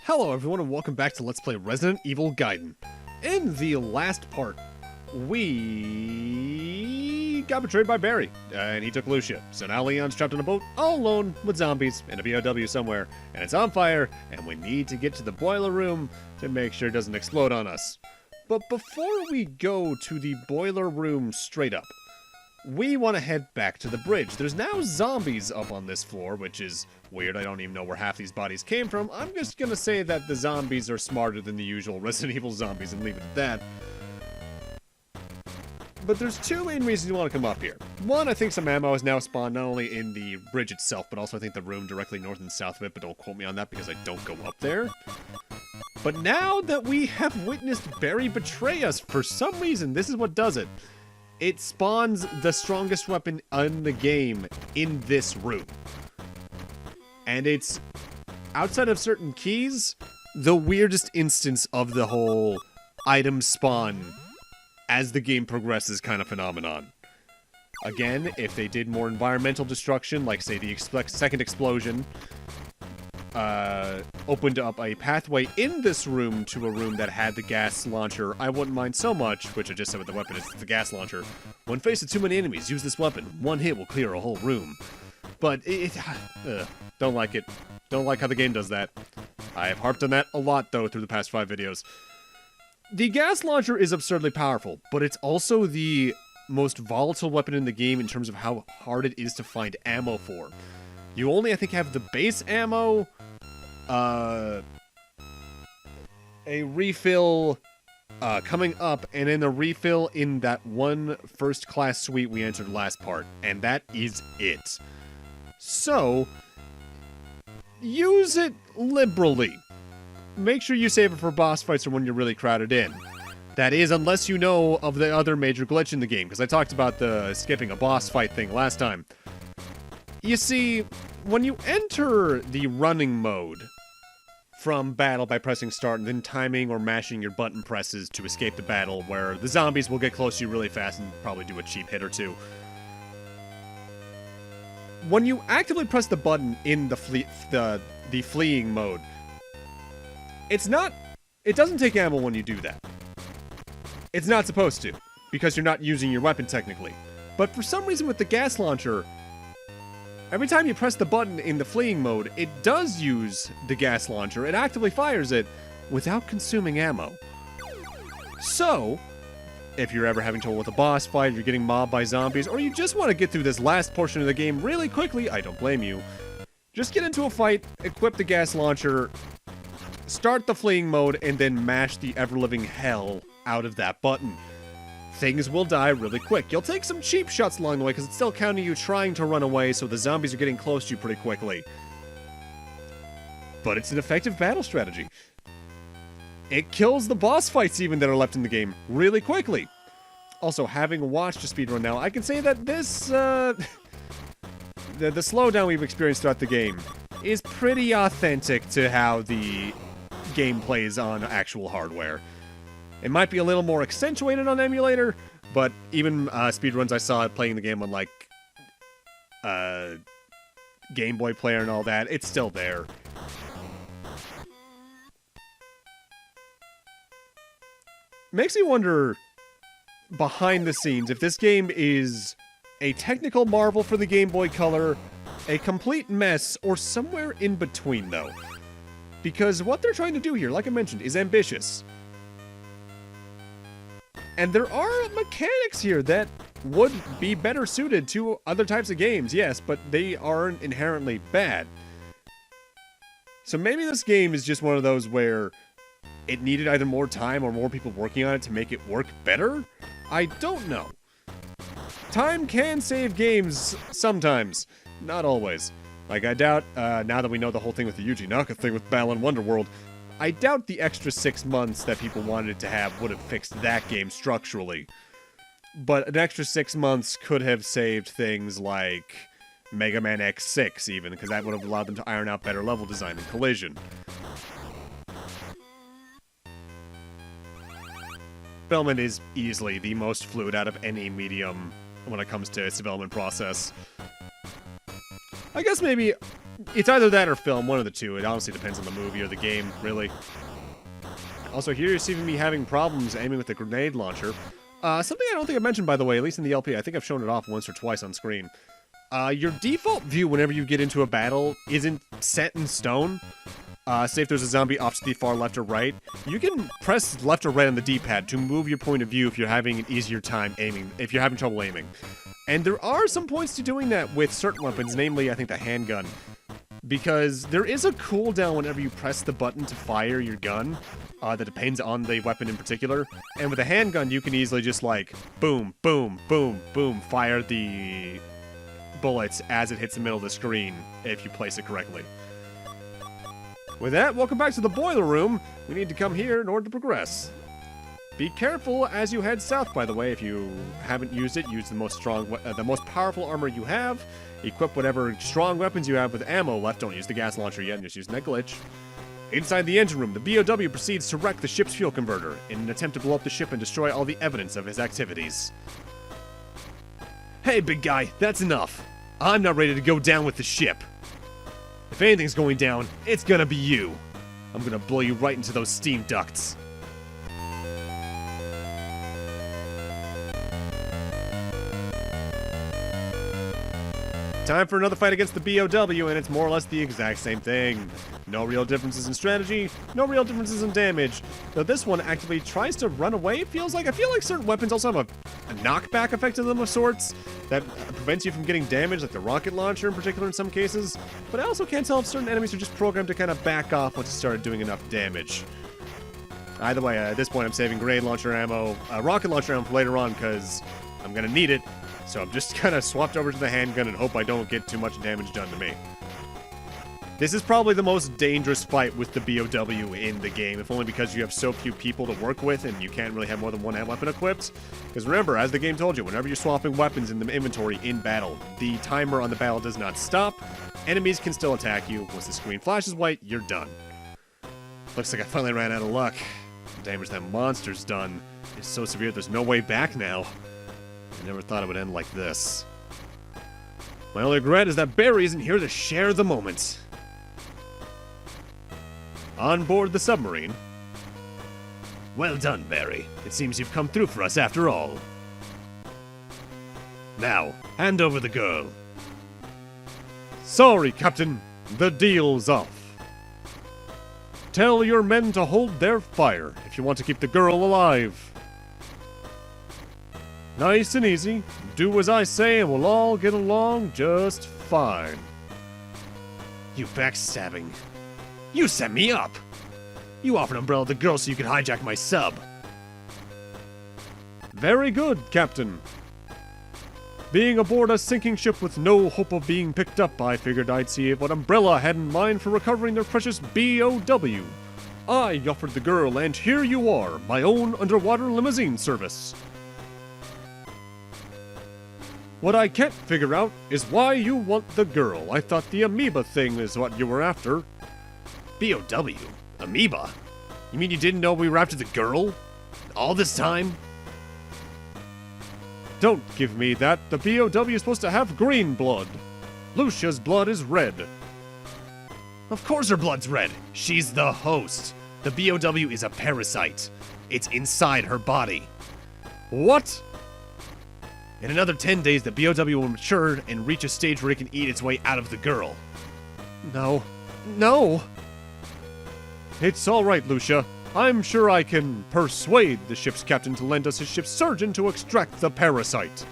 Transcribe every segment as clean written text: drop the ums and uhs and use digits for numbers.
Hello everyone and welcome back to Let's Play Resident Evil Gaiden. In the last part, we got betrayed by Barry, and he took Lucia. So now Leon's trapped on a boat, all alone, with zombies, in a B.O.W somewhere, and it's on fire, and we need to get to the boiler room to make sure it doesn't explode on us. But before we go to the boiler room straight up, we want to head back to the bridge. There's now zombies up on this floor, which is weird. I don't even know where half these bodies came from. I'm just gonna say that the zombies are smarter than the usual Resident Evil zombies and leave it at that. But there's two main reasons you want to come up here. One, I think some ammo has now spawned not only in the bridge itself, but also I think the room directly north and south of it, but don't quote me on that because I don't go up there. But now that we have witnessed Barry betray us, for some reason, this is what does it. It spawns the strongest weapon in the game in this room. And it's, outside of certain keys, the weirdest instance of the whole item spawn as the game progresses kind of phenomenon. Again, if they did more environmental destruction, like say the second explosion, opened up a pathway in this room to a room that had the gas launcher, I wouldn't mind so much, which I just said with the weapon, it's the gas launcher. When faced with too many enemies, use this weapon. One hit will clear a whole room. But don't like it. Don't like how the game does that. I have harped on that a lot, though, through the past 5 videos. The gas launcher is absurdly powerful, but it's also the most volatile weapon in the game in terms of how hard it is to find ammo for. You only, I think, have the base ammo, a refill coming up, and then a refill in that one first-class suite we entered last part, and that is it. So, use it liberally. Make sure you save it for boss fights or when you're really crowded in. That is, unless you know of the other major glitch in the game, because I talked about the skipping a boss fight thing last time. You see, when you enter the running mode from battle by pressing start and then timing or mashing your button presses to escape the battle, where the zombies will get close to you really fast and probably do a cheap hit or two. When you actively press the button in the fleeing mode, it doesn't take ammo when you do that. It's not supposed to, because you're not using your weapon technically. But for some reason with the gas launcher, every time you press the button in the fleeing mode, it does use the gas launcher. It actively fires it without consuming ammo. So, if you're ever having trouble with a boss fight, you're getting mobbed by zombies, or you just want to get through this last portion of the game really quickly, I don't blame you. Just get into a fight, equip the gas launcher, start the fleeing mode, and then mash the ever-living hell out of that button. Things will die really quick. You'll take some cheap shots along the way because it's still counting you trying to run away, so the zombies are getting close to you pretty quickly. But it's an effective battle strategy. It kills the boss fights even that are left in the game really quickly. Also, having watched a speedrun now, I can say that this, the slowdown we've experienced throughout the game is pretty authentic to how the game plays on actual hardware. It might be a little more accentuated on emulator, but even speedruns I saw playing the game on, like, Game Boy Player and all that, it's still there. Makes me wonder, behind the scenes, if this game is a technical marvel for the Game Boy Color, a complete mess, or somewhere in between, though. Because what they're trying to do here, like I mentioned, is ambitious. And there are mechanics here that would be better suited to other types of games, yes, but they aren't inherently bad. So maybe this game is just one of those where it needed either more time or more people working on it to make it work better? I don't know. Time can save games sometimes, not always. Like, I doubt, now that we know the whole thing with the Yuji Naka thing with Balan Wonderworld, I doubt the extra 6 months that people wanted to have would have fixed that game structurally. But an extra 6 months could have saved things like Mega Man X6 even, because that would have allowed them to iron out better level design and collision. Development is easily the most fluid out of any medium when it comes to its development process. I guess maybe It's either that or film, one of the two. It honestly depends on the movie or the game, really. Also, here you're seeing me having problems aiming with the grenade launcher. Something I don't think I mentioned, by the way, at least in the LP. I think I've shown it off once or twice on screen. Your default view whenever you get into a battle isn't set in stone. Say if there's a zombie off to the far left or right, you can press left or right on the D-pad to move your point of view if you're having an easier time aiming, if you're having trouble aiming. And there are some points to doing that with certain weapons, namely, I think, the handgun. Because there is a cooldown whenever you press the button to fire your gun, that depends on the weapon in particular. And with a handgun, you can easily just, like, boom, boom, boom, boom, fire the bullets as it hits the middle of the screen, if you place it correctly. With that, welcome back to the boiler room. We need to come here in order to progress. Be careful as you head south, by the way. If you haven't used it, use the most powerful armor you have. Equip whatever strong weapons you have with ammo left. Don't use the gas launcher yet, just use that glitch. Inside the engine room, the B.O.W. proceeds to wreck the ship's fuel converter in an attempt to blow up the ship and destroy all the evidence of his activities. Hey, big guy, that's enough. I'm not ready to go down with the ship. If anything's going down, it's gonna be you. I'm gonna blow you right into those steam ducts. Time for another fight against the B.O.W., and it's more or less the exact same thing. No real differences in strategy, no real differences in damage. Though this one actively tries to run away, it feels like. I feel like certain weapons also have a knockback effect to them of sorts that prevents you from getting damage, like the rocket launcher in particular in some cases. But I also can't tell if certain enemies are just programmed to kind of back off once you started doing enough damage. Either way, at this point I'm saving grenade launcher ammo, rocket launcher ammo for later on, because I'm gonna need it. So I'm just kind of swapped over to the handgun and hope I don't get too much damage done to me. This is probably the most dangerous fight with the B.O.W. in the game, if only because you have so few people to work with and you can't really have more than one weapon equipped. Because remember, as the game told you, whenever you're swapping weapons in the inventory in battle, the timer on the battle does not stop. Enemies can still attack you. Once the screen flashes white, you're done. Looks like I finally ran out of luck. The damage that monster's done is so severe there's no way back now. I never thought it would end like this. My only regret is that Barry isn't here to share the moment. On board the submarine. Well done, Barry. It seems you've come through for us after all. Now, hand over the girl. Sorry, Captain. The deal's off. Tell your men to hold their fire if you want to keep the girl alive. Nice and easy. Do as I say and we'll all get along just fine. You backstabbing. You set me up. You offered Umbrella the girl so you could hijack my sub. Very good, Captain. Being aboard a sinking ship with no hope of being picked up, I figured I'd see what Umbrella had in mind for recovering their precious B.O.W. I offered the girl, and here you are, my own underwater limousine service. What I can't figure out is why you want the girl. I thought the amoeba thing is what you were after. B.O.W.? Amoeba? You mean you didn't know we were after the girl? All this time? Don't give me that. The B.O.W. is supposed to have green blood. Lucia's blood is red. Of course her blood's red. She's the host. The B.O.W. is a parasite. It's inside her body. What? In another 10 days, the B.O.W. will mature and reach a stage where it can eat its way out of the girl. No. No! It's alright, Lucia. I'm sure I can persuade the ship's captain to lend us his ship's surgeon to extract the parasite.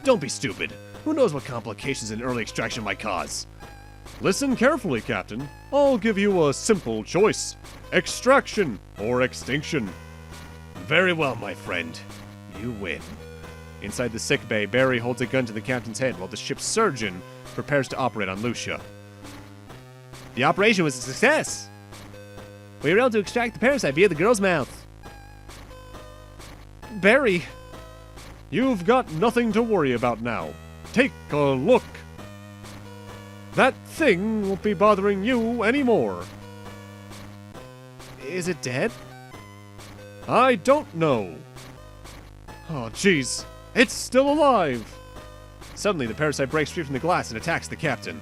Don't be stupid. Who knows what complications an early extraction might cause? Listen carefully, Captain. I'll give you a simple choice. Extraction or extinction. Very well, my friend. You win. Inside the sickbay, Barry holds a gun to the captain's head while the ship's surgeon prepares to operate on Lucia. The operation was a success! We were able to extract the parasite via the girl's mouth. Barry! You've got nothing to worry about now. Take a look. That thing won't be bothering you anymore. Is it dead? I don't know. Oh, jeez. It's still alive! Suddenly, the parasite breaks free from the glass and attacks the captain.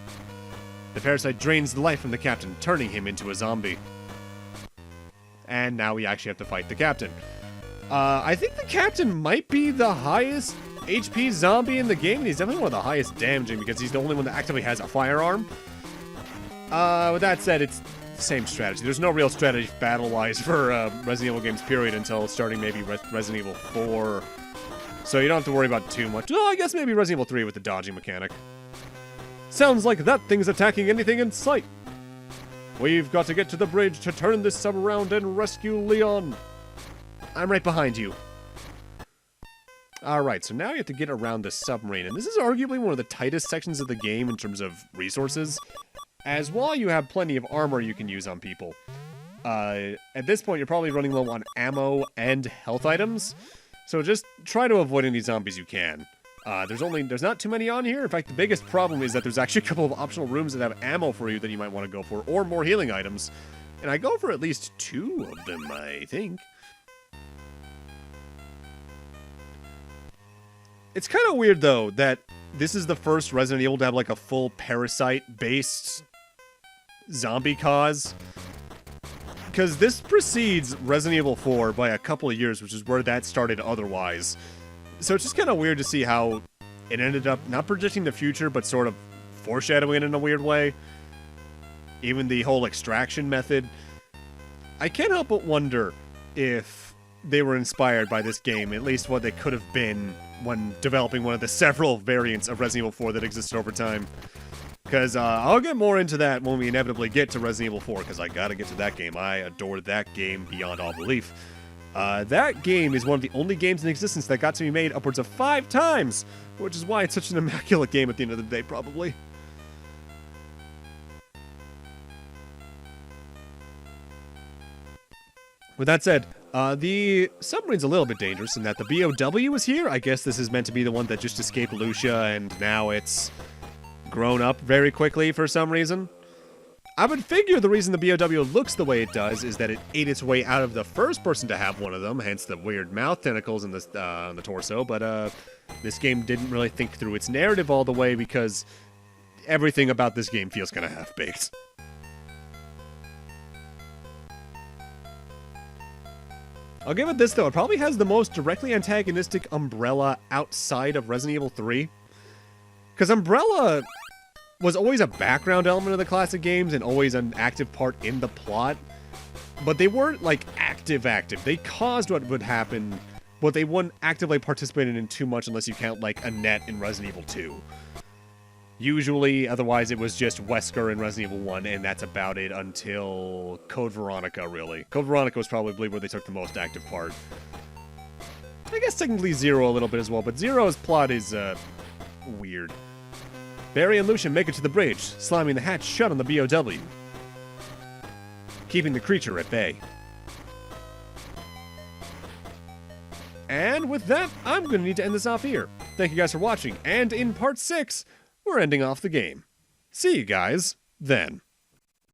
The parasite drains the life from the captain, turning him into a zombie. And now we actually have to fight the captain. I think the captain might be the highest HP zombie in the game, and he's definitely one of the highest damaging because he's the only one that actively has a firearm. With that said, it's the same strategy. There's no real strategy battle-wise for Resident Evil games, period, until starting maybe Resident Evil 4. So you don't have to worry about too much. Oh, I guess maybe Resident Evil 3 with the dodging mechanic. Sounds like that thing's attacking anything in sight. We've got to get to the bridge to turn this sub around and rescue Leon. I'm right behind you. Alright, so now you have to get around the submarine, and this is arguably one of the tightest sections of the game in terms of resources, as while you have plenty of armor you can use on people. At this point, you're probably running low on ammo and health items, so just try to avoid any zombies you can. There's not too many on here. In fact, the biggest problem is that there's actually a couple of optional rooms that have ammo for you that you might want to go for, or more healing items. And I go for at least 2 of them, I think. It's kind of weird, though, that this is the first Resident Evil to have, like, a full parasite-based zombie cause. Because this precedes Resident Evil 4 by a couple of years, which is where that started otherwise. So it's just kind of weird to see how it ended up not predicting the future, but sort of foreshadowing it in a weird way. Even the whole extraction method. I can't help but wonder if they were inspired by this game, at least what they could have been when developing one of the several variants of Resident Evil 4 that existed over time. Because I'll get more into that when we inevitably get to Resident Evil 4, because I gotta get to that game. I adore that game beyond all belief. That game is one of the only games in existence that got to be made upwards of 5 times, which is why it's such an immaculate game at the end of the day, probably. With that said, the submarine's a little bit dangerous in that the B.O.W is here. I guess this is meant to be the one that just escaped Lucia, and now it's grown up very quickly for some reason. I would figure the reason the B.O.W looks the way it does is that it ate its way out of the first person to have one of them, hence the weird mouth tentacles in the torso, but this game didn't really think through its narrative all the way because everything about this game feels kind of half-baked. I'll give it this, though. It probably has the most directly antagonistic Umbrella outside of Resident Evil 3. Because Umbrella was always a background element of the classic games and always an active part in the plot. But they weren't, like, active. They caused what would happen, but they wouldn't actively participate in too much unless you count, like, Annette in Resident Evil 2. Usually, otherwise it was just Wesker in Resident Evil 1, and that's about it until Code Veronica, really. Code Veronica was probably where they took the most active part. I guess technically Zero a little bit as well, but Zero's plot is, weird. Barry and Lucian make it to the bridge, slamming the hatch shut on the B.O.W, keeping the creature at bay. And with that, I'm going to need to end this off here. Thank you guys for watching, and in part 6, we're ending off the game. See you guys then.